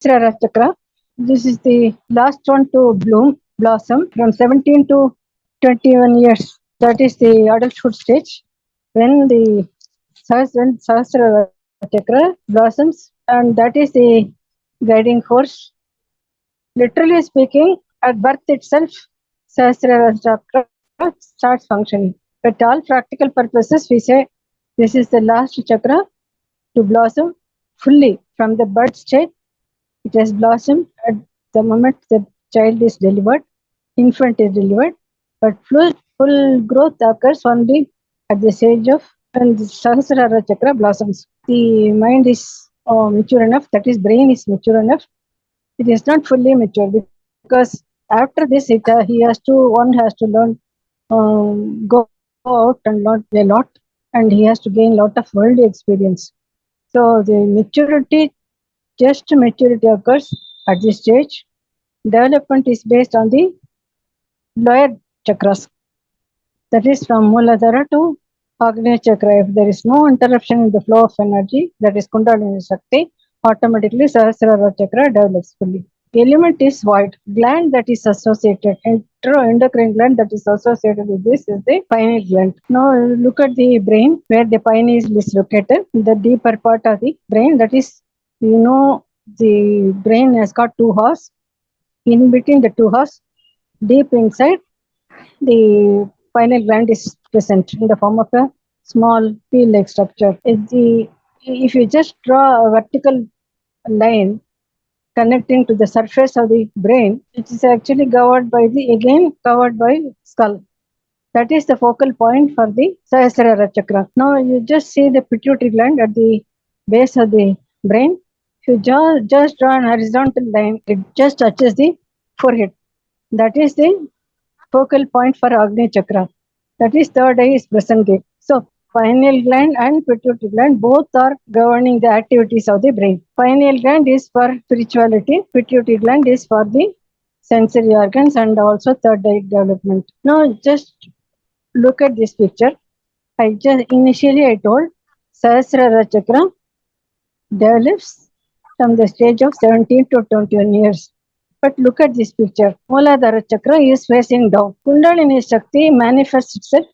Sahasrara Chakra. This is the last one to blossom from 17 to 21 years. That is the adulthood stage when the Sahasrara Chakra blossoms, and that is the guiding force. Literally speaking, at birth itself, Sahasrara Chakra starts functioning. At all practical purposes, we say this is the last chakra to blossom fully from the birth stage. It has blossomed at the moment the child is delivered, infant is delivered, but full growth occurs only at the stage of when the Sahasrara Chakra blossoms. The mind is mature enough, that is, brain is mature enough. It is not fully mature because after this, one has to learn, go out and learn a lot, and he has to gain a lot of worldly experience. So the maturity occurs at this stage. Development is based on the lower chakras, that is from Muladhara to Agnya Chakra. If there is no interruption in the flow of energy, that is Kundalini Shakti, automatically Sahasrara Chakra develops fully. Element is void. Gland that is associated, endocrine gland that is associated with this is the pineal gland. Now look at the brain where the pineal is located. The deeper part of the brain, that is, the brain has got two halves. In between the two halves, deep inside, the pineal gland is present in the form of a small pea-like structure. If you just draw a vertical line connecting to the surface of the brain, it is actually covered by skull. That is the focal point for the Sahasrara Chakra. Now you just see the pituitary gland at the base of the brain. If you just draw an horizontal line, it just touches the forehead. That is the focal point for Agni Chakra. That is third eye is present there. So pineal gland and pituitary gland both are governing the activities of the brain. Pineal gland is for spirituality, pituitary gland is for the sensory organs and also third eye development. Now just look at this picture. I told Sahasrara Chakra develops from the stage of 17 to 21 years. But look at this picture. Muladhara Chakra is facing down. Kundalini Shakti manifests itself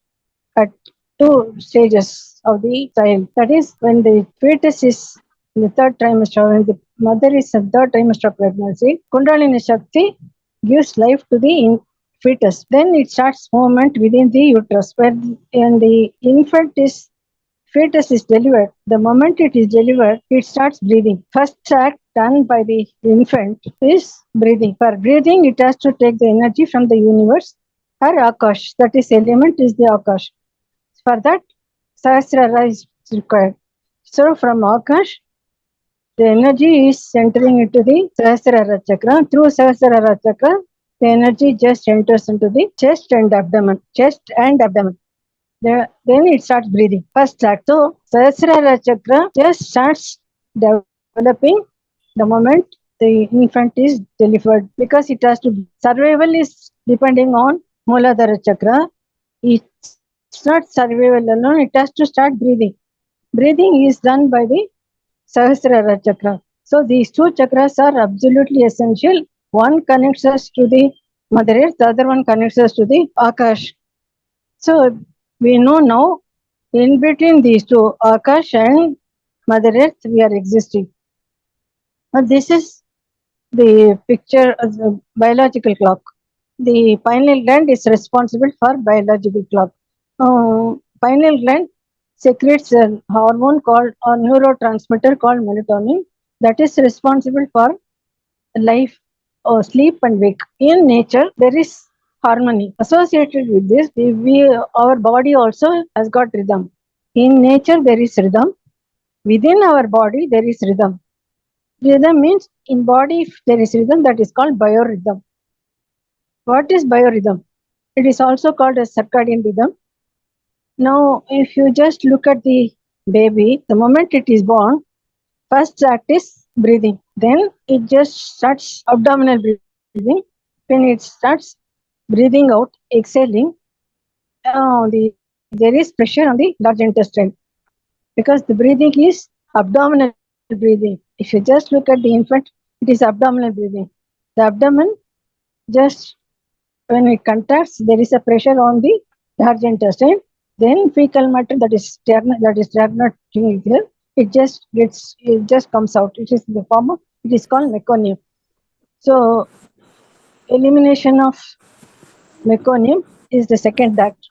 at two stages of the child. That is, when the fetus is in the third trimester, when the mother is in the third trimester of pregnancy, Kundalini Shakti gives life to the fetus. Then it starts movement within the uterus, when the fetus is delivered. The moment it is delivered, it starts breathing. First act done by the infant is breathing. For breathing, it has to take the energy from the universe or Akash. That is, element is the Akash. For that, Sahasrara is required. So from Akash, the energy is entering into the Sahasrara Chakra. Through Sahasrara Chakra, the energy just enters into the chest and abdomen. Then it starts breathing. First act. So Sahasrara Chakra just starts developing the moment the infant is delivered, because it has to. Survival is depending on Muladhara Chakra. It's not survival alone. It has to start breathing. Breathing is done by the Sahasrara Chakra. So these two chakras are absolutely essential. One connects us to the Mother Earth, the other one connects us to the Akash. So we know now, in between these two, Akash and Mother Earth, we are existing. Now this is the picture of the biological clock. The pineal gland is responsible for biological clock. Pineal gland secretes a hormone called a neurotransmitter called melatonin that is responsible for life, sleep and wake. In nature, there is harmony associated with this. Our body also has got rhythm. In nature, there is rhythm. Within our body, there is rhythm. Rhythm means in body, if there is rhythm, that is called biorhythm. What is biorhythm? It is also called a circadian rhythm. Now, if you just look at the baby, the moment it is born, first act is breathing. Then it just starts abdominal breathing. When it starts breathing out, exhaling, there is pressure on the large intestine, because the breathing is abdominal breathing. If you just look at the infant, It is abdominal breathing. The abdomen, just when it contracts, there is a pressure on the large intestine. Then fecal matter, that is stagnant here. It just comes out. It is in the form of, it is called meconium. So elimination of meconium is the second act.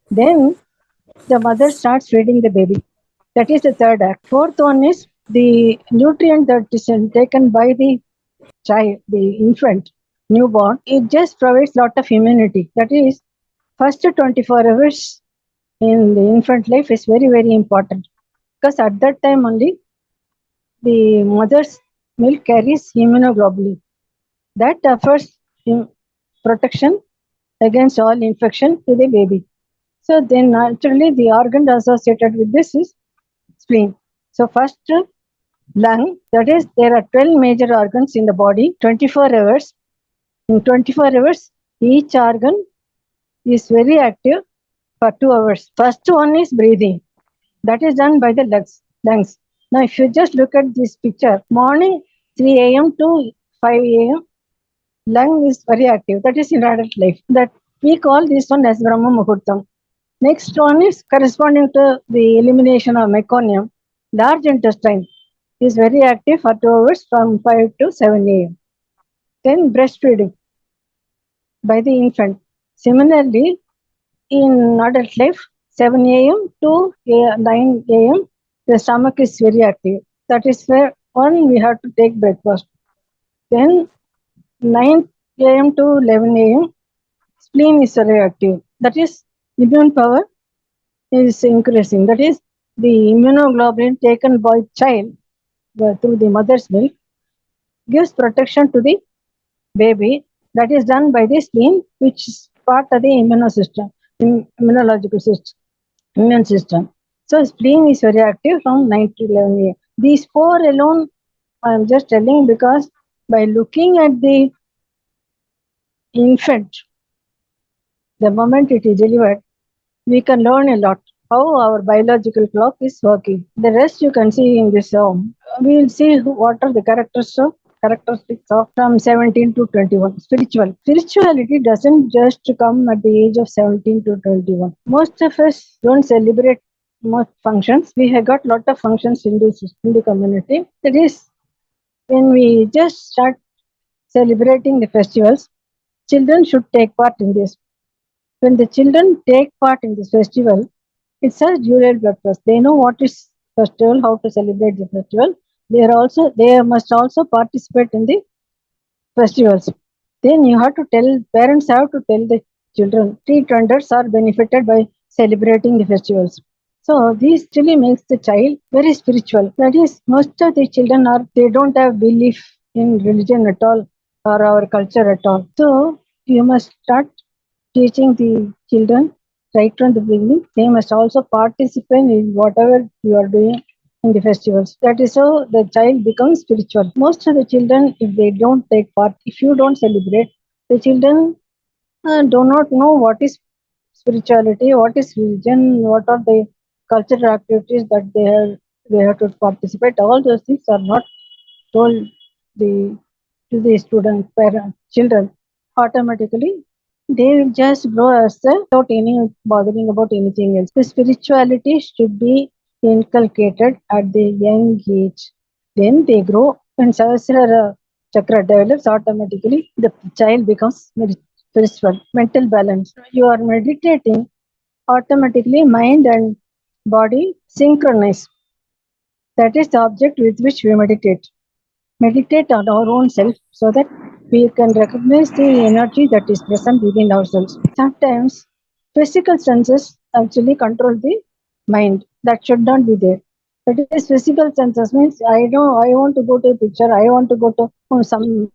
Then the mother starts feeding the baby. That is the third act. Fourth one is the nutrient that is taken by the child, the infant, newborn. It just provides lot of immunity. That is, first 24 hours in the infant life is very, very important, because at that time only the mother's milk carries immunoglobulin that offers protection against all infection to the baby. So then naturally the organ associated with this is spleen. So first lung, that is, there are 12 major organs in the body, 24 hours. In 24 hours, each organ is very active for 2 hours. First one is breathing. That is done by the lungs. Now, if you just look at this picture, morning 3 a.m. to 5 a.m., lung is very active. That is in adult life. That we call this one as Brahma Muhurtam. Next one is corresponding to the elimination of meconium. Large intestine is very active for 2 hours from 5 to 7 a.m. Then breastfeeding by the infant. Similarly, in adult life, 7 a.m. to 9 a.m., the stomach is very active. That is where one we have to take breakfast. Then 9 a.m. to 11 a.m., spleen is very active. That is, immune power is increasing. That is, the immunoglobulin taken by child through the mother's milk gives protection to the baby. That is done by the spleen, which is part of the immunological system, immune system. So spleen is very active from 9 to 11 a.m. These four alone, I am just telling because by looking at the infant, the moment it is delivered, we can learn a lot how our biological clock is working. The rest you can see in this. We will see what are the characteristics of from 17 to 21. Spirituality doesn't just come at the age of 17 to 21. Most of us don't celebrate most functions. We have got lot of functions in the community. That is, when we just start celebrating the festivals, children should take part in this. When the children take part in this festival, it's a dual purpose. They know what is festival, how to celebrate the festival. They must also participate in the festivals. Then you have to tell parents have to tell the children. Street vendors are benefited by celebrating the festivals. So this really makes the child very spiritual. That is, most of the children they don't have belief in religion at all or our culture at all. So you must start teaching the children right from the beginning. They must also participate in whatever you are doing in the festivals. That is how the child becomes spiritual. Most of the children, if they don't take part, if you don't celebrate, the children do not know what is spirituality, what is religion, what are the cultural activities that they have to participate. All those things are not told the to the student, parent, children. Automatically, they will just grow as without any bothering about anything else. The spirituality should be inculcated at the young age. Then they grow. When Sahasrara Chakra develops, automatically the child becomes very spiritual. Mental balance. You are meditating, automatically mind and body synchronize. That is the object with which we meditate. Meditate on our own self so that we can recognize the energy that is present within ourselves. Sometimes physical senses actually control the mind. That should not be there. That is, physical senses means I know I want to go to a picture, I want to go to some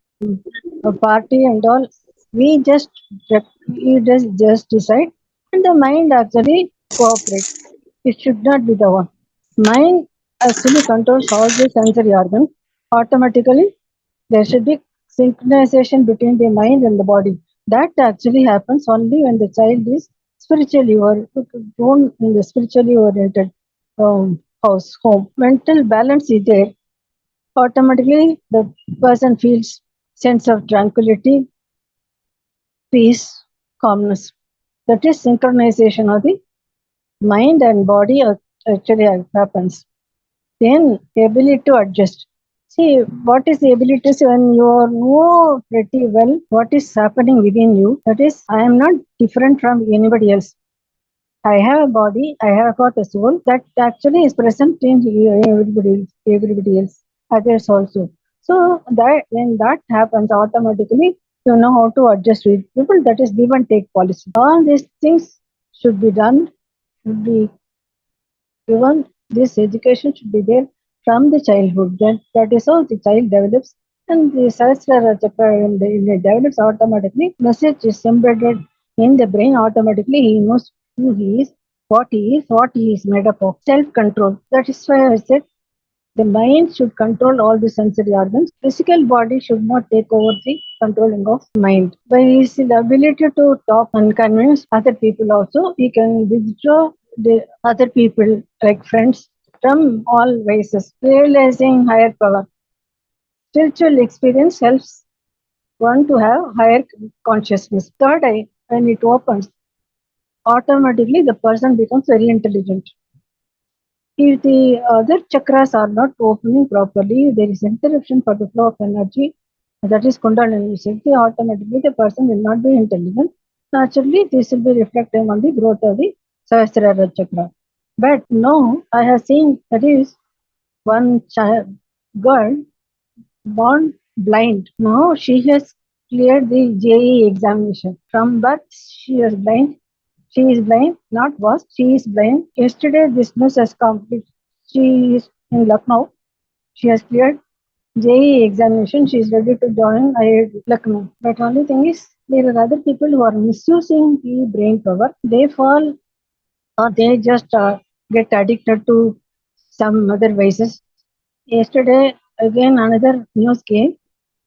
party and all. We just decide, and the mind actually cooperates. It should not be the one. Mind actually controls all the sensory organs. Automatically, there should be synchronization between the mind and the body. That actually happens only when the child is spiritually or grown in the spiritually oriented home. Mental balance is there. automatically the person feels sense of tranquility, peace, calmness. That is synchronization of the mind and body actually happens. Then ability to adjust. See, what is the ability to see when you know pretty well what is happening within you? That is, I am not different from anybody else. I have a body, I have got a soul that actually is present in everybody else, others also. So that when that happens automatically, you know how to adjust with people. That is give and take policy. All these things should be done, should be given. This education should be there from the childhood. That is how the child develops. And the Sahasrara Chakra, when it develops automatically, message is embedded in the brain automatically. He knows who what he is made up of. Self control. That is why I said the mind should control all the sensory organs. Physical body should not take over the controlling of mind. By his ability to talk and convince other people also, he can withdraw the other people like friends from all races, realizing higher power. Spiritual experience helps one to have higher consciousness. Third eye, when it opens, automatically the person becomes very intelligent. If the other chakras are not opening properly, there is interruption for the flow of energy. That is Kundalini Shakti. Automatically, the person will not be intelligent. Naturally, this will be reflecting on the growth of the Sahasrara Chakra. But now, I have seen that is one child, girl born blind. Now she has cleared the JEE examination. From birth, she was blind. She is blind, not was, she is blind. Yesterday, this news has completed. She is in Lucknow. She has cleared JEE examination. She is ready to join IIT Lucknow. But only thing is, there are other people who are misusing the brain power. They fall or they just get addicted to some other vices. Yesterday, again, another news came.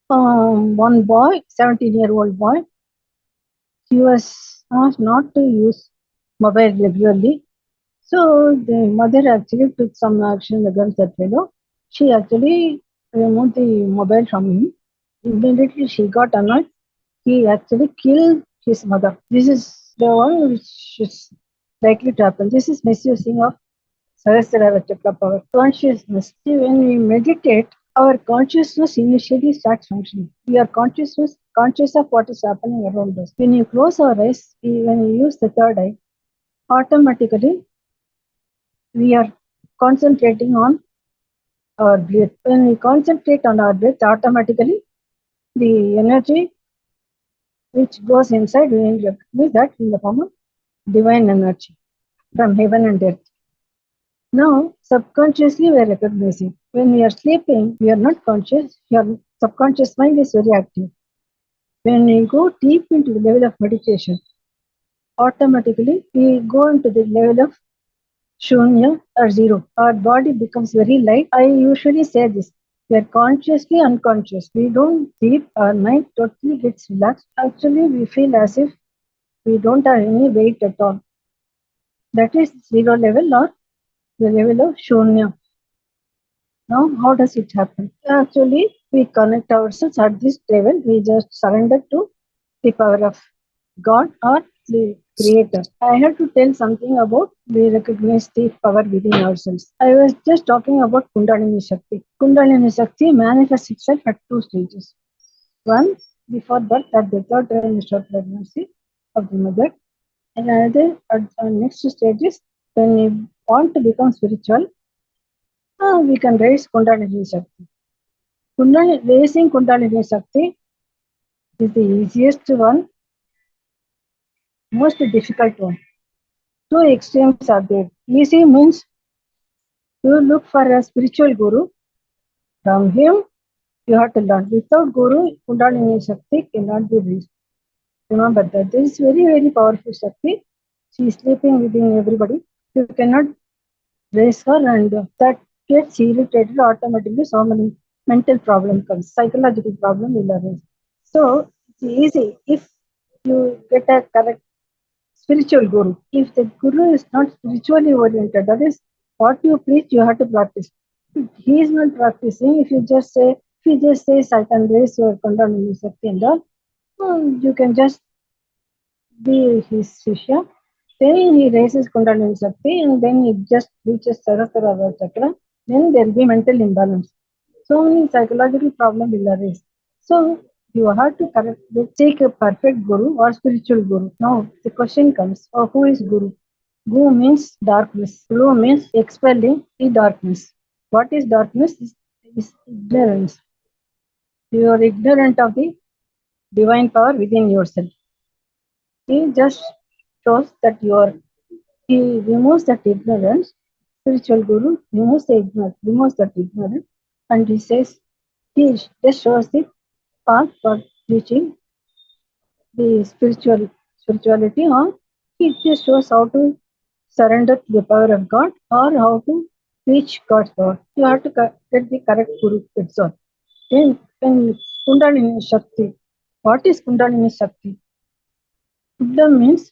One boy, 17-year-old boy, he was asked not to use mobile regularly. So the mother actually took some action against that fellow. She actually removed the mobile from him. Immediately she got annoyed. He actually killed his mother. This is the one which is likely to happen. This is misusing of Sahasrara Chakra power. Consciousness. See, when we meditate, our consciousness initially starts functioning. We are conscious of what is happening around us. When you close our eyes, when you use the third eye, automatically we are concentrating on our breath. When we concentrate on our breath, automatically the energy which goes inside, we recognize that in the form of divine energy from heaven and earth. Now, subconsciously, we are recognizing. When we are sleeping, we are not conscious. Your subconscious mind is very active. When we go deep into the level of meditation, automatically we go into the level of shunya or zero. Our body becomes very light. I usually say this. We are consciously unconscious. We don't sleep. Our mind totally gets relaxed. Actually, we feel as if we don't have any weight at all. That is zero level or the level of shunya. Now, how does it happen? Actually, we connect ourselves at this level. We just surrender to the power of God or the Creator. I have to tell something about we recognize the power within ourselves. I was just talking about Kundalini Shakti. Kundalini Shakti manifests itself at two stages. One, before birth, at the third trimester of pregnancy of the mother, and another at the next stage is when we want to become spiritual, we can raise Kundalini Shakti. Raising Kundalini Shakti is the easiest one, most difficult one. Two extremes are there. Easy means you look for a spiritual guru. From him, you have to learn. Without guru, Kundalini Shakti cannot be raised. Remember that there is very, very powerful Shakti. She is sleeping within everybody. You cannot raise her, and that gets irritated automatically. So many mental problem comes, psychological problem will arise. So it's easy if you get a correct spiritual guru. If the guru is not spiritually oriented, that is what you preach, you have to practice. He is not practicing. If he just says, I can raise your Kundalini Shakti and all, you can just be his Shishya. Then he raises Kundalini Shakti and then he just reaches Sahasrara Chakra. Then there will be mental imbalance. So many psychological problems will arise. So you have to correct, take a perfect guru or spiritual guru. Now the question comes, who is guru? Gu means darkness. Guru means expelling the darkness. What is darkness? Is ignorance. You are ignorant of the divine power within yourself. He just shows that you are. He removes that ignorance. Spiritual guru removes that ignorance, and he says he just shows the path for reaching the spirituality, or he just shows how to surrender to the power of God or how to reach God's power. You have to get the correct guru. That's all. Then Kundalini Shakti. What is Kundalini Shakti? Buddha means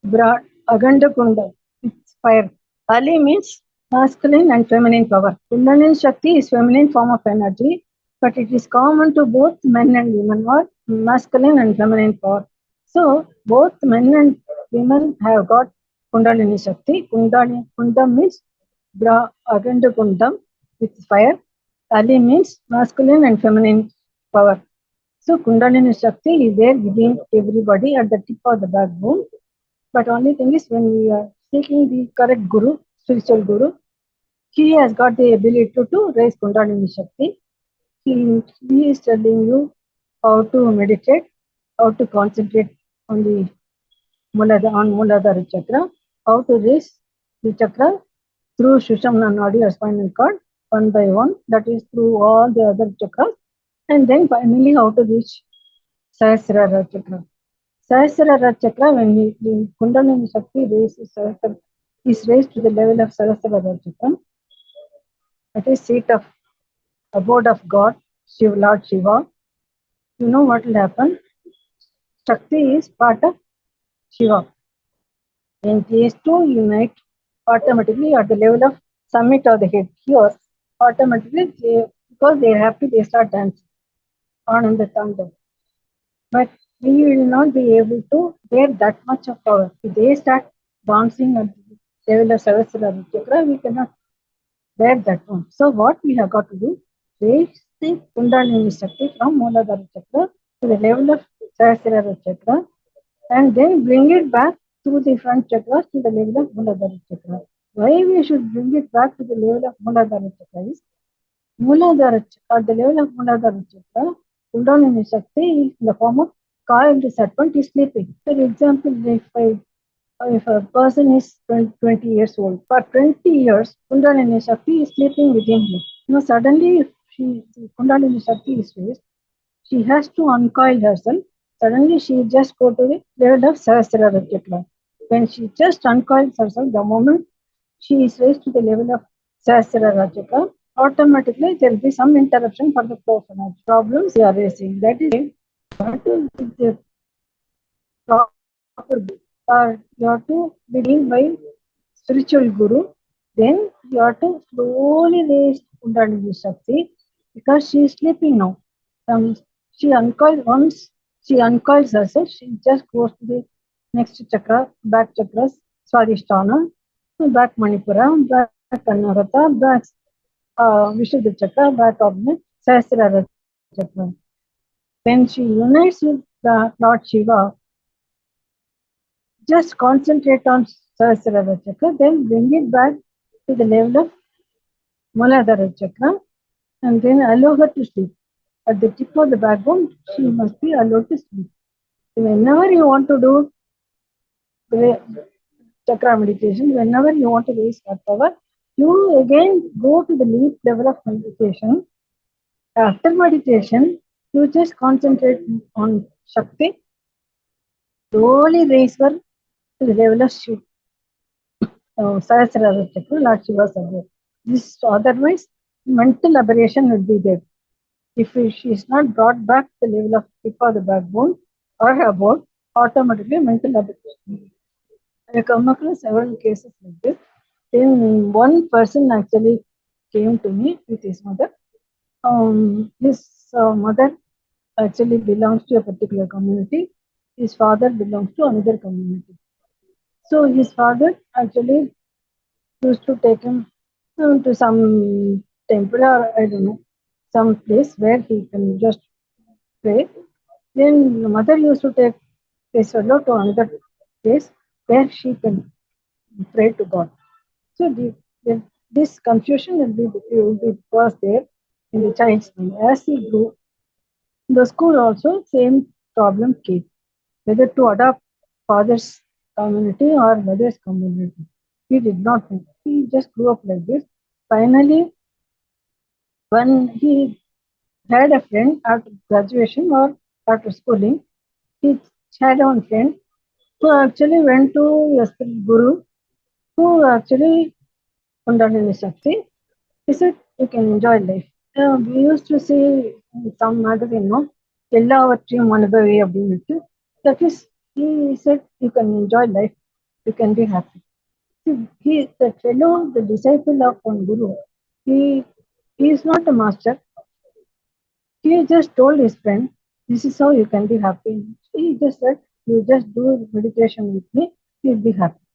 broad, Aganda Kunda. It's fire. Ali means masculine and feminine power. Kundalini Shakti is feminine form of energy, but it is common to both men and women, or masculine and feminine power. So both men and women have got Kundalini Shakti. Kundam means Aganda Kundam with fire. Ali means masculine and feminine power. So Kundalini Shakti is there within everybody at the tip of the backbone. But only thing is, when we are seeking the correct guru, spiritual guru, he has got the ability to raise Kundalini Shakti. He is telling you how to meditate, how to concentrate on the Muladhara chakra, how to raise the chakra through Shushumna Nadi or spinal cord one by one, that is through all the other chakras, and then finally how to reach Sahasrara Chakra. Sahasrara Chakra, when Kundalini Shakti is raised to the level of Sahasrara Chakra, that is seat of abode of God, Lord Shiva. You know what will happen? Shakti is part of Shiva. When these two unite automatically at the level of summit of the head here, automatically because they are happy, they start dancing on in the thunder. But we will not be able to bear that much of power. If they start dancing at the level of Sahasrara Chakra, we cannot bear that one. So what we have got to do, raise the Kundalini Shakti from Muladhara Chakra to the level of Sahasrara Chakra, and then bring it back to the front chakras to the level of Muladhara Chakra. Why we should bring it back to the level of Muladhara Chakra is, Muladhara Chakra, at the level of Muladhara Chakra, Kundalini Shakti is in the form of coiled serpent is sleeping. For example, if a person is 20 years old, for 20 years, Kundalini Shakti is sleeping within him. Now, suddenly, if Kundalini Shakti is raised, she has to uncoil herself. Suddenly, she just go to the level of Sahasrara Chakra. When she just uncoils herself, the moment she is raised to the level of Sahasrara Chakra, automatically there will be some interruption for the flow of energy. Problems they are raising. That is the proper or you have to begin by spiritual guru. Then you have to slowly raise Kundalini Shakti because she is sleeping now. Um, she uncoils once she uncoils herself, she just goes to the next chakra, back chakras, Swadhisthana, back Manipura, back Anahata, back Vishuddha Chakra, back Agni, Sahasrara Chakra. When she unites with the Lord Shiva, just concentrate on Sahasrara Chakra, then bring it back to the level of Muladhara Chakra, and then allow her to sleep. At the tip of the backbone, she must be allowed to sleep. Whenever you want to do chakra meditation, whenever you want to raise that power, you again go to the deep level of meditation. After meditation, you just concentrate on Shakti, slowly raise her to the level of Sahasrara Chakra, Lord Shiva Sabha. This otherwise mental aberration will be there. If she is not brought back to the level of tip of the backbone or above, automatically mental aberration. I come across several cases like this. Then one person actually came to me with his mother. His mother actually belongs to a particular community. His father belongs to another community. So his father actually used to take him to some temple or I don't know, some place where he can just pray. Then the mother used to take this fellow to another place where she can pray to God. So this confusion will be was there in the child's mind. As he grew, the school also same problem came, whether to adopt father's community or mother's community. He did not know. He just grew up like this. Finally, when he had a friend after graduation or after schooling, he had one friend who actually went to a guru who actually Kundalini Shakti. He said, you can enjoy life. We used to see in some magazine, no, எல்லாவற்றையும் அனுபவி அப்படின்னுட்டு. That is, he said, you can enjoy life, you can be happy. The fellow, the disciple of one guru, he is not a master. He just told his friend, this is how you can be happy. He just said, you just do meditation with me, you'll be happy.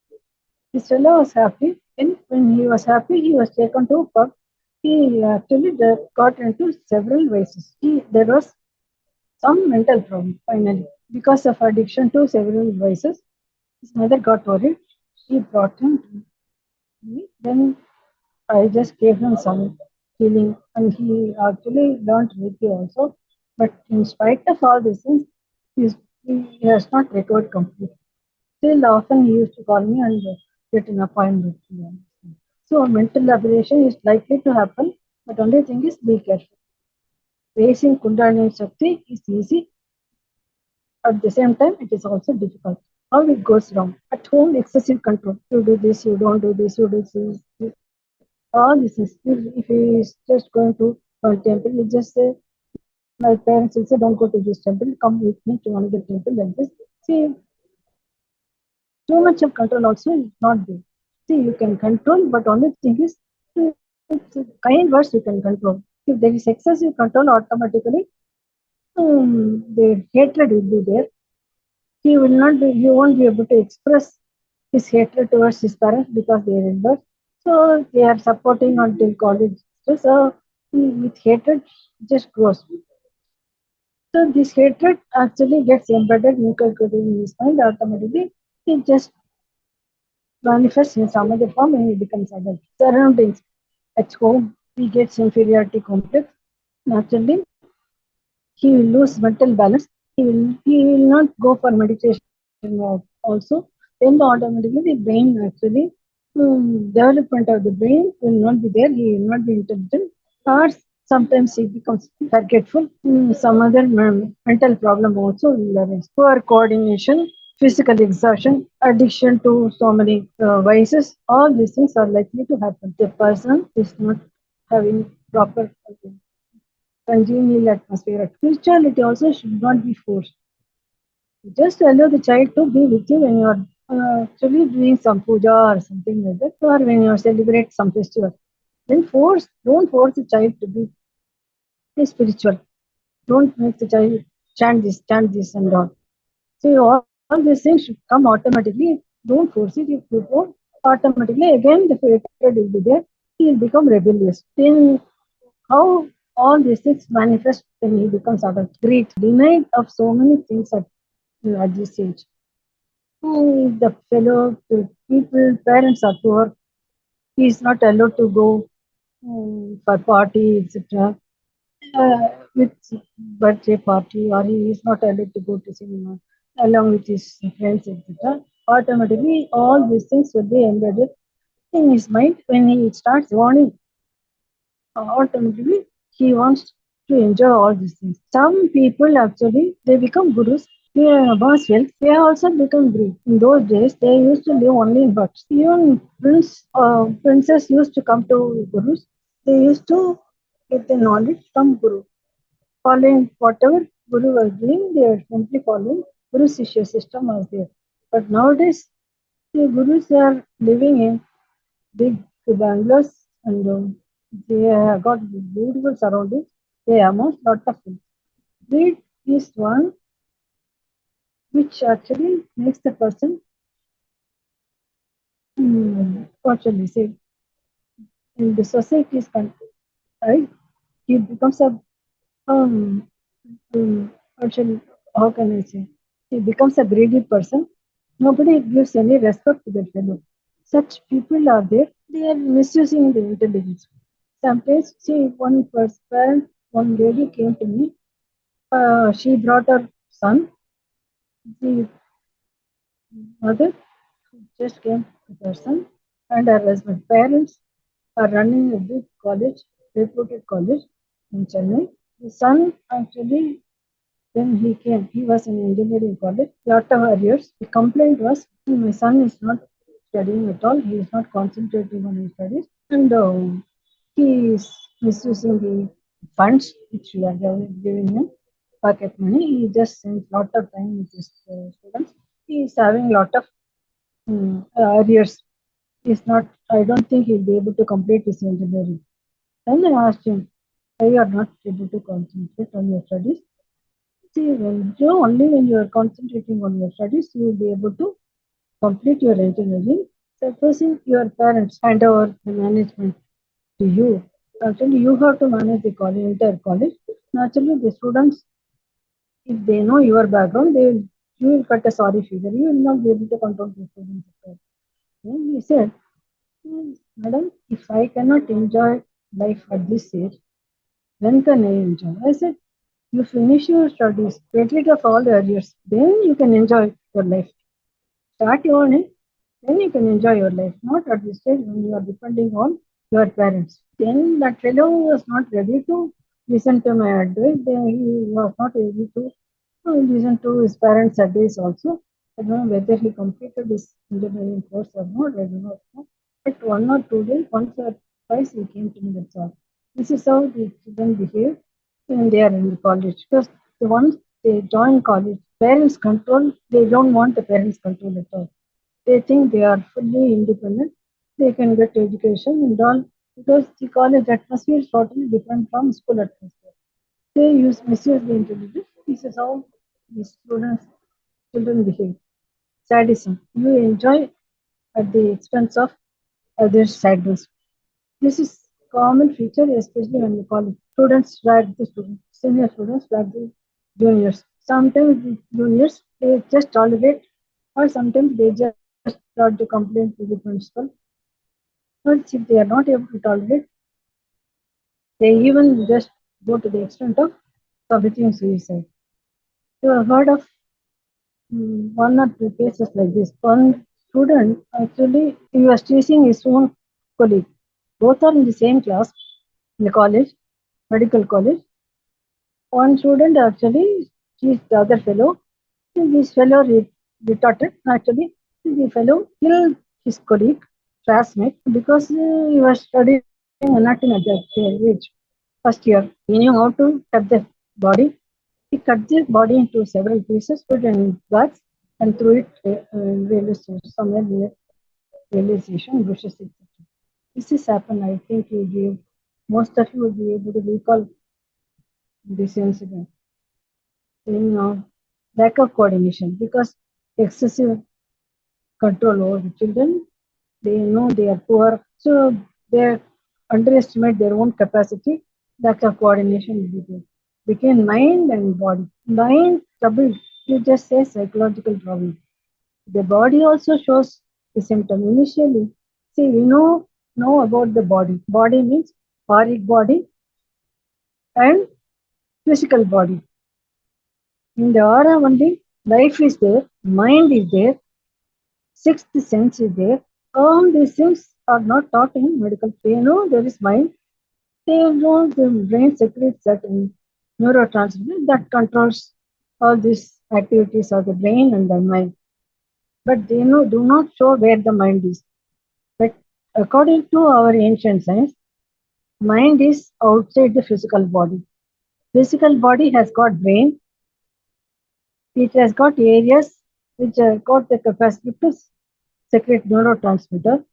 This fellow was happy. And when he was happy, he was taken to a pub. He actually got into several vices. There was some mental problem finally. Because of addiction to several vices, his mother got worried. She brought him to me. Then I just gave him some healing, and he actually learned Reiki also. But in spite of all these things, he has not recovered completely. Still, often he used to call me and get an appointment. So, mental aberration is likely to happen, but only thing is be careful. Raising Kundalini Shakti is easy. At the same time, it is also difficult. How it goes wrong? At home, excessive control. You do this, you don't do this, you do this. All this is. If he is just going to a temple, he just say, my parents will say, don't go to this temple, come with me to another temple like this. See, too much of control also is not good. See, you can control, but only thing is, it's kind words you can control. If there is excessive control, automatically the hatred will be there. He won't be able to express his hatred towards his parents because they are elders. So they are supporting until college. So with hatred just grows. So this hatred actually gets embedded, inculcated in his mind automatically. It just manifests in some other form when he becomes adult. Surroundings at home, he gets inferiority complex. Naturally, he will lose mental balance. He will not go for meditation also. Then automatically the brain actually development of the brain will not be there. He will not be intelligent, or sometimes he becomes forgetful. Some other mental problem also will arise. Poor coordination, physical exertion, addiction to so many vices. All these things are likely to happen. The person is not having proper congenial atmosphere. Spirituality also should not be forced. Just allow the child to be with you when you are actually doing some puja or something like that, or when you celebrate some festival. Then don't force the child to be spiritual. Don't make the child chant this, and all. So all these things should come automatically. Don't force it. If you don't, automatically again the hatred will be there. He will become rebellious. Then how all these things manifest when he becomes adult? Greed, denied of so many things at this age. The fellow people, parents are poor. He is not allowed to go for party, etc. With birthday party, or he is not allowed to go to cinema along with his friends, etc. Automatically, all these things will be embedded in his mind when he starts warning. Automatically he wants to enjoy all these things. Some people actually they become gurus. They are mass wealth. They also become great. In those days, they used to live only in huts. Even princess used to come to gurus. They used to get the knowledge from guru. Following whatever guru was doing, they were simply following guru shishya system was there. But nowadays, the gurus are living in big bungalows and They have got beautiful surroundings. They amass lot of food. Greed is one which actually makes the person, what shall we say, in the society's country, right? He becomes a, um, what shall, how can I say? He becomes a greedy person. Nobody gives any respect to their fellow. Such people are there. They are misusing the intelligence. Sometimes, see, parent, one lady came to me. She brought her son. The mother just came with her son and her husband. Parents are running a big college, reputed college in Chennai. The son actually, when he came, he was in engineering college, lot of arrears. The complaint was, my son is not studying at all, he is not concentrating on his studies, and he is misusing the funds which we are giving him, pocket money. He just spends lot of time with his students. He is having lot of arrears. He's not, I don't think he'll be able to complete his engineering. Then I asked him, why you are not able to concentrate on your studies? See, only when you are concentrating on your studies, you will be able to complete your engineering. Supposing your parents hand over the management to you, actually you have to manage the college, entire college. Naturally, the students, if they know your background, you will cut a sorry figure. You will not be able to control the students. Then he said, Madam, if I cannot enjoy life at this age, when can I enjoy? I said, you finish your studies, get rid of all the arrears, then you can enjoy your life. Start your own, then you can enjoy your life. Not at this stage when you are depending on your parents. Then that fellow was not ready to listen to my advice. Then he was not able to listen to his parents' advice also. I don't know whether he completed his engineering course or not. I do not know. But 1 or 2 days, once or twice, he came to me. That's all. This is how the children behave when they are in the college. Because the once they join college, parents control. They don't want the parents control at all. They think they are fully independent. They can get education and all because the college atmosphere is totally different from school atmosphere. They misuse the intelligence. This is how the children behave. Sadism. You enjoy at the expense of others' sadness. This is common feature, especially when you college. Students drag the students, senior students drag the juniors. Sometimes the juniors they just tolerate, or sometimes they just start to complain to the principal. But if they are not able to tolerate, they even just go to the extent of committing suicide. You have heard of 1 or 2 cases like this. One student actually he was teasing his own colleague. Both are in the same class in the college, medical college. One student actually teased the other fellow. This fellow retorted. Actually, the fellow killed his colleague, classmate, because he was studying anatomy at that age, first year. He knew how to cut the body. He cut the body into several pieces, put it in bags, and threw it railway station, somewhere near railway station, bushes, etc. This has happened. I think most of you will be able to recall this incident. In lack of coordination because excessive control over the children, they know they are poor, so they underestimate their own capacity. Lack of coordination will be there between mind and body. Mind trouble, you just say psychological problem. The body also shows the symptom initially. See, we know about the body. Body means auric body and physical body. In the aura only, life is there, mind is there, sixth sense is there. All these things are not taught in medical. They know there is mind. They know the brain secretes certain neurotransmitter that controls all these activities of the brain and the mind. But they do not show where the mind is. But according to our ancient science, mind is outside the physical body. Physical body has got brain. It has got areas which have got the capacity to secrete neurotransmitter.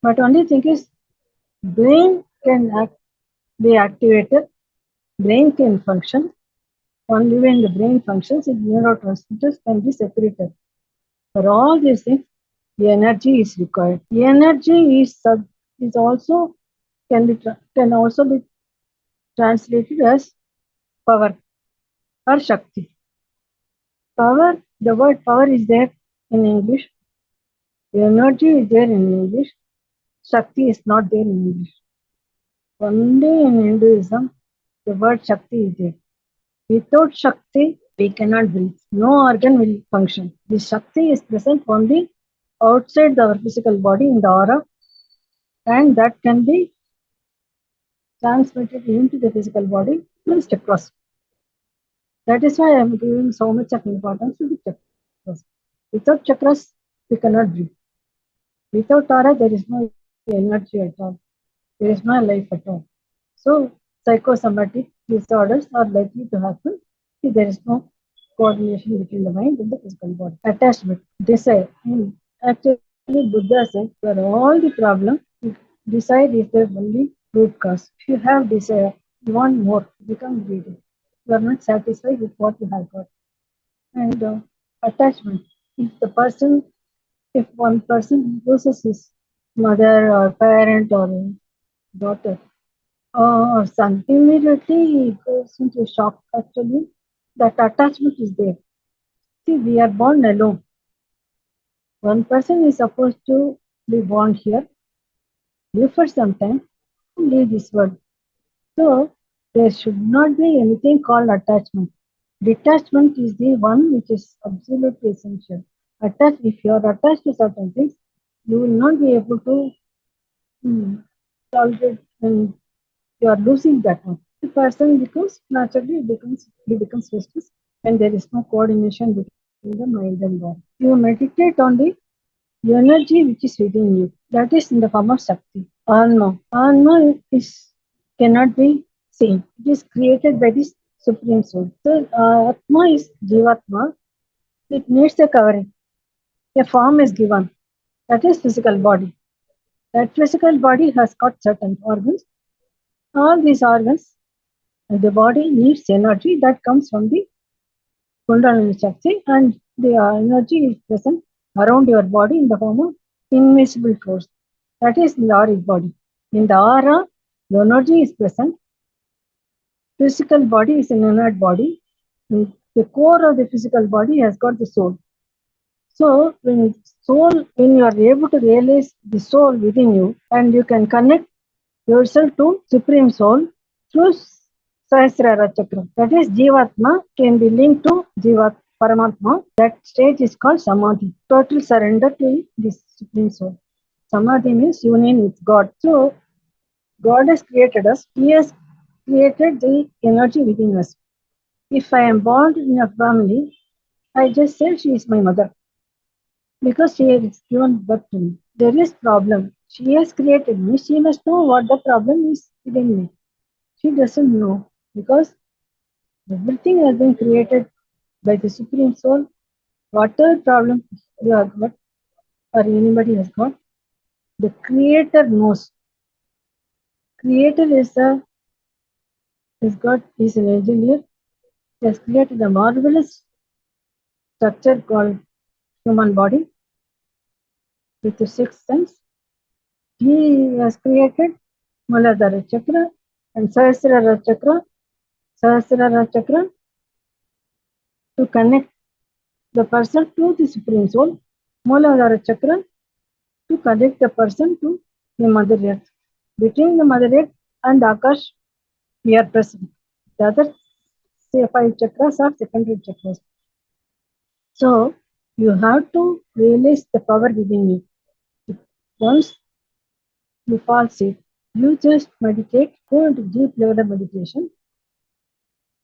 But only thing is, brain can be activated, brain can function. Only when the brain functions, its neurotransmitters can be secreted. For all these things, the energy is required. The energy is also can also be translated as power or Shakti. Power, the word power is there in English. The energy is there in English. Shakti is not there in English. Only in Hinduism, the word Shakti is there. Without Shakti, we cannot breathe. No organ will function. The Shakti is present only outside our physical body in the aura, and that can be transmitted into the physical body through chakras. That is why I am giving so much of importance to the chakras. Without chakras, we cannot breathe. Without aura, there is no energy at all. There is no life at all. So, psychosomatic disorders are likely to happen if there is no coordination between the mind and the physical body. Attachment, desire. Actually, Buddha said, for all the problem, desire is the only root cause. If you have desire, you want more, you become greedy. You are not satisfied with what you have got. And attachment. If the person, if one person loses his mother or parent or daughter or son, immediately he goes into shock. Actually, that attachment is there. See, we are born alone. One person is supposed to be born here, live for some time, and leave this world. So, there should not be anything called attachment. Detachment is the one which is absolutely essential. If you are attached to certain things, you will not be able to tolerate and you are losing that one. The person becomes naturally he becomes restless when there is no coordination between the mind and body. You meditate on the energy which is within you. That is in the form of Shakti. Anma. Anma is cannot be seen. It is created by the Supreme Soul. So Atma is Jivatma. It needs a covering. A form is given. That is physical body. That physical body has got certain organs. All these organs and the body needs energy that comes from the Kundalini Shakti, and the energy is present around your body in the form of invisible force. That is in the auric body. In the aura, the energy is present. Physical body is an inert body. The core of the physical body has got the soul. So when you are able to realize the soul within you, and you can connect yourself to Supreme Soul through Sahasrara Chakra. That is Jivatma can be linked to Jivat Paramatma. That stage is called Samadhi. Total surrender to the Supreme Soul. Samadhi means union with God. So God has created us. He has created the energy within us. If I am born in a family, I just say she is my mother because she has given birth to me. There is problem. She has created me. She must know what the problem is within me. She doesn't know because everything has been created by the Supreme Soul. Whatever problem you have got or anybody has got, the Creator knows. Creator is an engineer. He has created a marvelous structure called human body with the sixth sense. He has created Muladhara Chakra and Sahasrara Chakra to connect the person to the Supreme Soul. Muladhara Chakra to connect the person to the Mother Earth. Between the Mother Earth and Akash, we are present. The other say five chakras are secondary chakras. So you have to realize the power within you. Once you fall sick, you just meditate, go into deep level of meditation,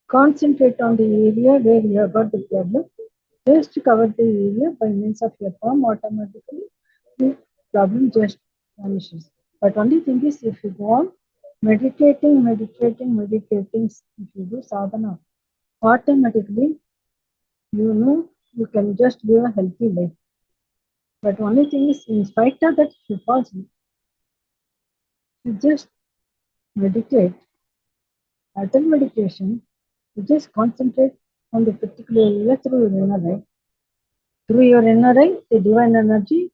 concentrate on the area where you have got the problem, just cover the area by means of your palm, automatically the problem just vanishes. But only thing is, if you go on meditating, if you do sadhana, automatically you know you can just live a healthy life. But only thing is, in spite of that, if you fall sick, you just meditate, after meditation, you just concentrate on the particular area through your inner eye. Through your inner eye, the divine energy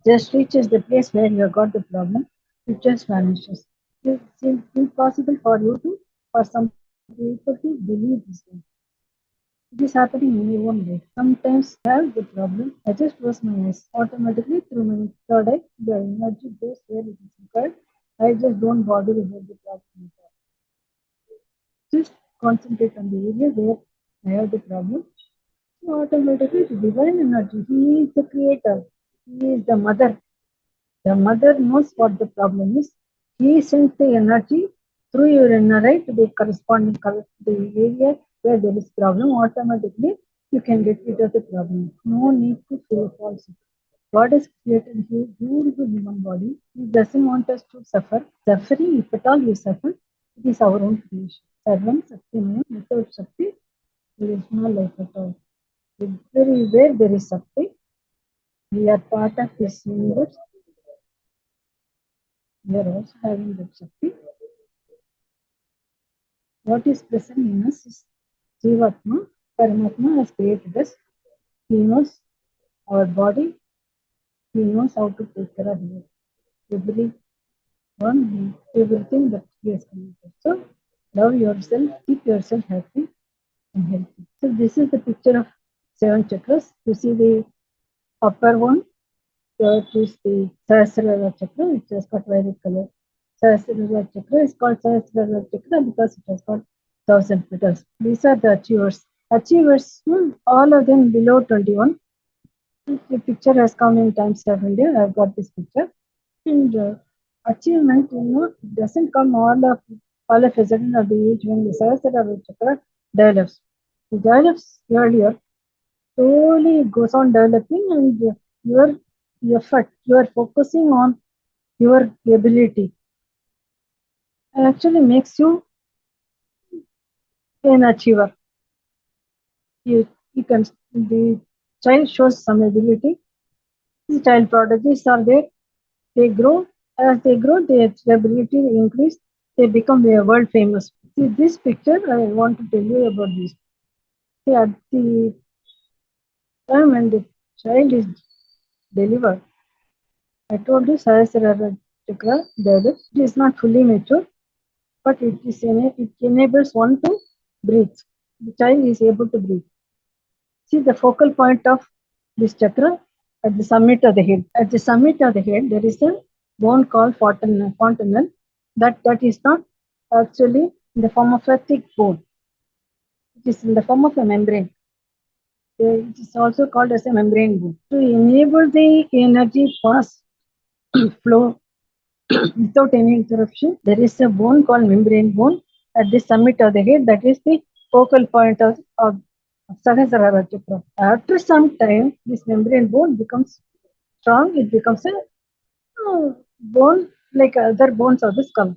just reaches the place where you have got the problem, it just vanishes. It's impossible for you to, for some people to believe this thing. It is happening in your own life. Sometimes I have the problem, I just close my eyes. Automatically through my third eye, the energy goes where it is required. I just don't bother about the problem at all. Just concentrate on the area where I have the problem. So automatically the divine energy, he is the creator, he is the mother. The mother knows what the problem is. He sends the energy through your inner eye to the corresponding the area where there is problem. Automatically, you can get rid of the problem. No need to feel false. God has created a beautiful human body. He doesn't want us to suffer. Suffering, if at all you suffer, it is our own creation. Sarvam Shakti, without Shakti, there is no life at all. Everywhere there is Shakti, we are part of this universe. We are also having that Shakti. What is present in us is Jivatma. Paramatma has created us. He knows our body. He knows how to take care of it. Everyone, everything that He has created. So, love yourself. Keep yourself happy and healthy. So, this is the picture of 7 chakras. You see the upper one, that is the Sahasrara Chakra, which has got violet color. Sahasrara Chakra is called Sahasrara Chakra because it has got 1,000 petals. These are the achievers. Achievers, all of them below 21. The picture has come in Times of India. I've got this picture. And achievement, it doesn't come all of a sudden at the age when the Sahasrara Chakra develops. It develops earlier, slowly goes on developing, and your effort, you are focusing on your ability, actually makes you an achiever. You can, the child shows some ability. The child prodigies are there. They grow. As they grow, their ability increase. They become world famous. See this picture. I want to tell you about this. See, at the time when the child is delivered, I told you Sahasrara Chakra develops. It is not fully mature, but it enables one to breathe. The child is able to breathe. See the focal point of this chakra at the summit of the head. At the summit of the head, there is a bone called fontanelle. That is not actually in the form of a thick bone. It is in the form of a membrane. It is also called as a membrane bone. To enable the energy pass flow without any interruption, there is a bone called membrane bone at the summit of the head. That is the focal point of Sahasrara Chakra. After some time, this membrane bone becomes strong. It becomes a bone like other bones of the skull.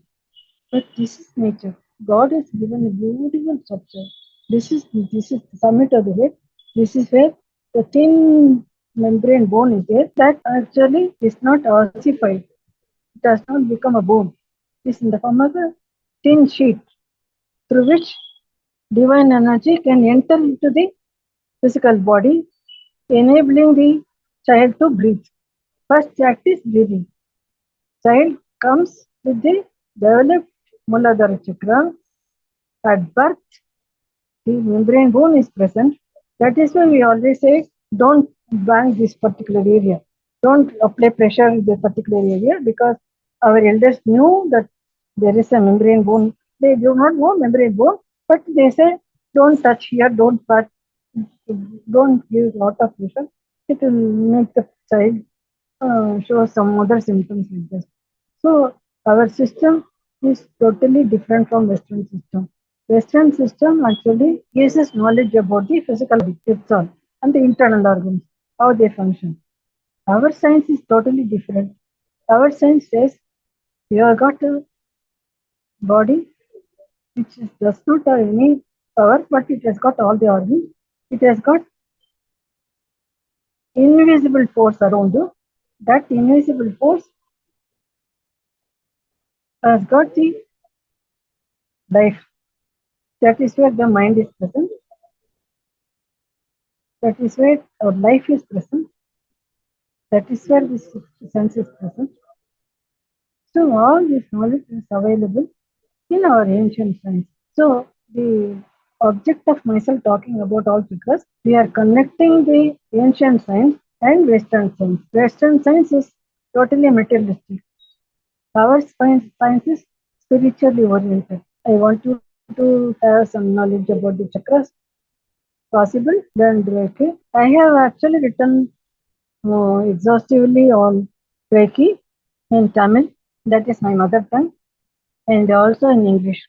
But this is nature. God has given a beautiful structure. This is the summit of the head. This is where the thin membrane bone is there. That actually is not ossified. It does not become a bone. It is in the form of a thin sheet through which divine energy can enter into the physical body, enabling the child to breathe. First act is breathing. Child comes with the developed Muladhara chakra. At birth, the membrane bone is present. That is why we always say, don't bang this particular area. Don't apply pressure in the particular area, because our elders knew that there is a membrane bone. They do not know membrane bone, but they say, don't touch here, don't give a lot of pressure. It will make the child show some other symptoms like this. So our system is totally different from Western system. Western system actually gives us knowledge about the physical body itself and the internal organs, how they function. Our science is totally different. Our science says you have got a body which does not have any power, but it has got all the organs. It has got invisible force around you. That invisible force has got the life. That is where the mind is present. That is where our life is present. That is where the sense is present. So all this knowledge is available in our ancient science. So the object of myself talking about all chakras, we are connecting the ancient science and Western science. Western science is totally materialistic. Our science is spiritually oriented. I want you to have some knowledge about the chakras. Possible? Then Reiki. I have actually written exhaustively on Reiki in Tamil. That is my mother tongue, and also in English.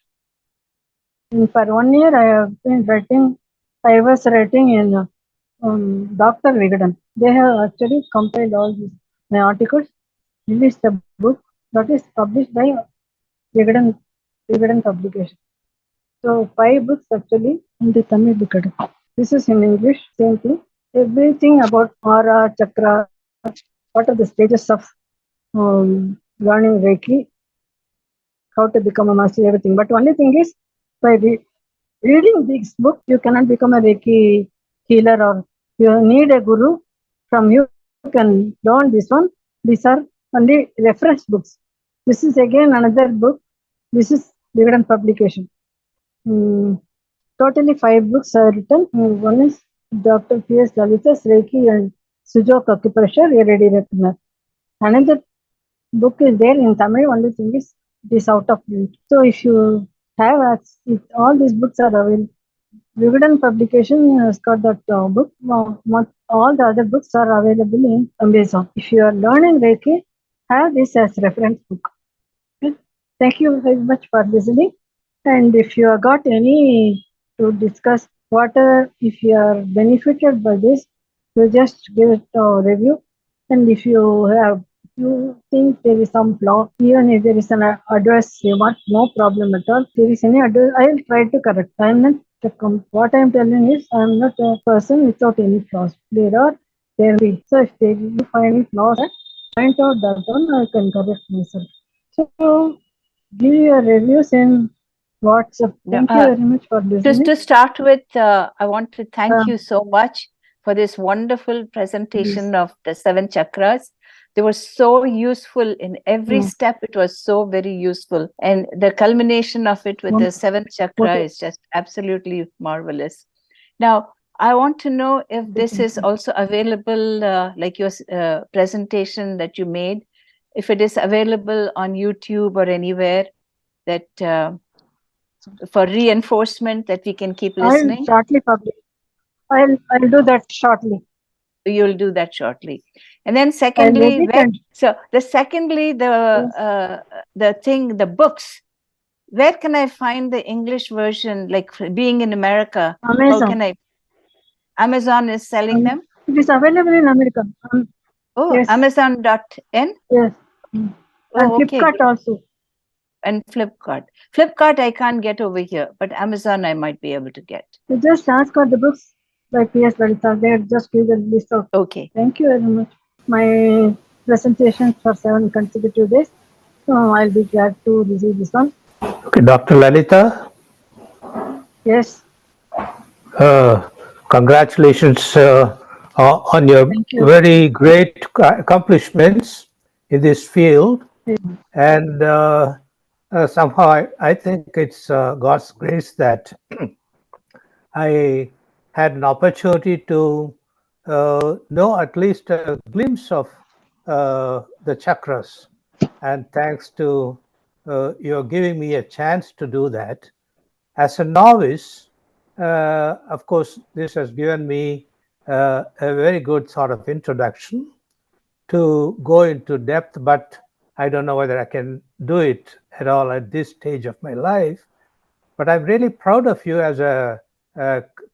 And for 1 year, I have been writing. I was writing in Dr. Vigadan. They have actually compiled all these my articles, released a book that is published by Vigadan, Vigadan publication. So 5 books actually in the Tamil Vigadan. This is in English, same thing. Everything about aura, chakra, what are the stages of learning Reiki, how to become a master, everything. But only thing is, by reading this book, you cannot become a Reiki healer or you need a guru. From you can learn this one. These are only reference books. This is again another book. This is Vigadan publication. Mm, Totally 5 books are written. One is Dr. P.S. Lalitha's Reiki and Sujok Acupressure, a ready reckoner. Another book is there in Tamil, only thing is it is out of print. So if you have if all these books are available, Vividan publication has got that book. All the other books are available in Amazon. If you are learning Reiki, have this as reference book. Okay? Thank you very much for listening. And if you have got any to discuss, whatever, if you are benefited by this, you just give it a review. And if you think there is some flaw, even if there is an address you want, no problem at all. If there is any address, I will try to correct. I am not what I am telling is I am not a person without any flaws. There will be. So if you find any flaws, point out that one, I can correct myself. So give your reviews in WhatsApp. Thank you very much for listening. Just to start with, I want to thank you so much for this wonderful presentation of the 7 chakras. They were so useful in every step. It was so very useful. And the culmination of it with the 7th chakra is just absolutely marvelous. Now, I want to know if this is also available, like your presentation that you made, if it is available on YouTube or anywhere that for reinforcement that we can keep listening. I'll shortly publish. I'll do that shortly. You'll do that shortly. And then secondly, the books. Where can I find the English version? Like being in America, Amazon. how can I? Amazon is selling them. It is available in America. Yes. Amazon.in. Yes. And Flipkart also. And Flipkart. Flipkart I can't get over here, but Amazon I might be able to get. You just ask for the books by P.S. Lalitha. They just give the list out. Okay. Thank you very much. My presentation for 7 consecutive days. So I'll be glad to receive this one. Okay, Dr. Lalitha. Yes. Congratulations on your very great accomplishments in this field. And somehow I think it's God's grace that I had an opportunity to know at least a glimpse of the chakras. And thanks to you're giving me a chance to do that. As a novice, of course, this has given me a very good sort of introduction to go into depth, but I don't know whether I can do it at all at this stage of my life. But I'm really proud of you as a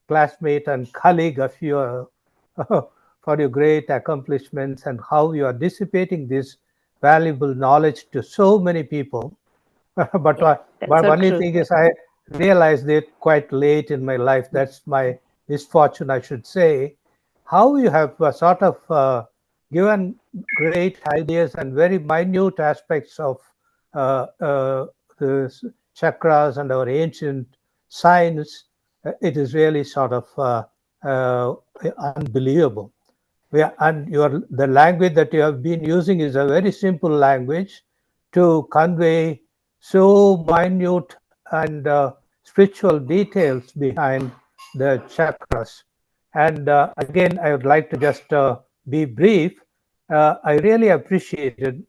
classmate and colleague of your for your great accomplishments and how you are dissipating this valuable knowledge to so many people. But only thing is I realized it quite late in my life. That's my misfortune, I should say. How you have sort of given great ideas and very minute aspects of the chakras and our ancient science, it is really sort of unbelievable. And the language that you have been using is a very simple language to convey so minute and spiritual details behind the chakras. And again, I would like to just be brief. I really appreciated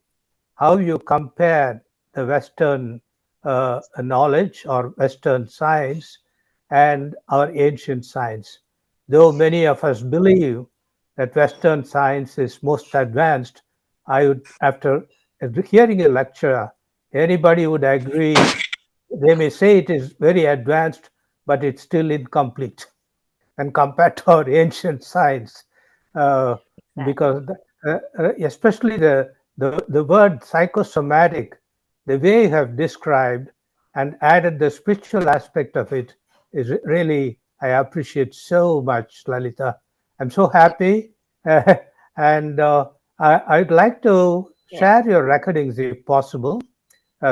how you compared the Western knowledge or Western science and our ancient science. Though many of us believe that Western science is most advanced, I would, after hearing a lecture, anybody would agree. They may say it is very advanced, but it's still incomplete and compared to our ancient science, uh, because especially the word psychosomatic, the way you have described and added the spiritual aspect of it is really, I appreciate so much, Lalita. I'm so happy. And I'd like to share your recordings if possible,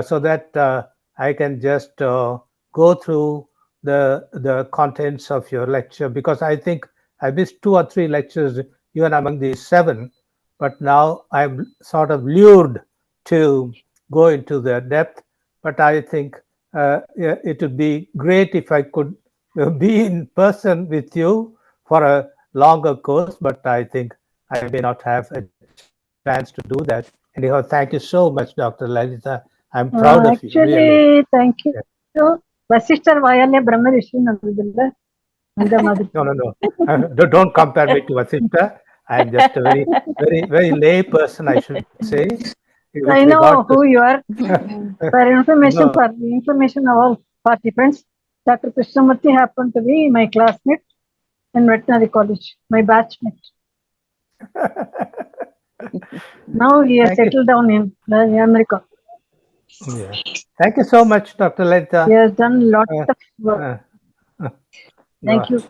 so that I can just go through the contents of your lecture, because I think I missed 2 or 3 lectures even among these 7, but now I'm sort of lured to go into the depth. But I think yeah, it would be great if I could be in person with you for a longer course, but I think I may not have a chance to do that. Anyhow, thank you so much, Dr. Lalita. I'm proud of you, really. Actually, thank you. Vasishtar Vayalle Brahma Rishi Nandilla. And the mother. No, no, no. Don't compare me to Vasishtha. I'm just a very, very, very lay person, I should say. With I regard know to who you are. For information, no, for the information of all participants, Dr. Krishnamurthy happened to be my classmate in veterinary college, my batchmate. Now he has thank you. settled down in America. Yeah. Thank you so much, Dr. He Lalita. has done a lot of work. Uh, Thank you.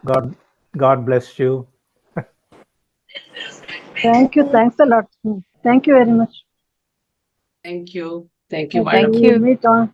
God bless you. Thank you. Thanks a lot. Thank you very much. Thank you. Thank you, Okay, madam. we will meet on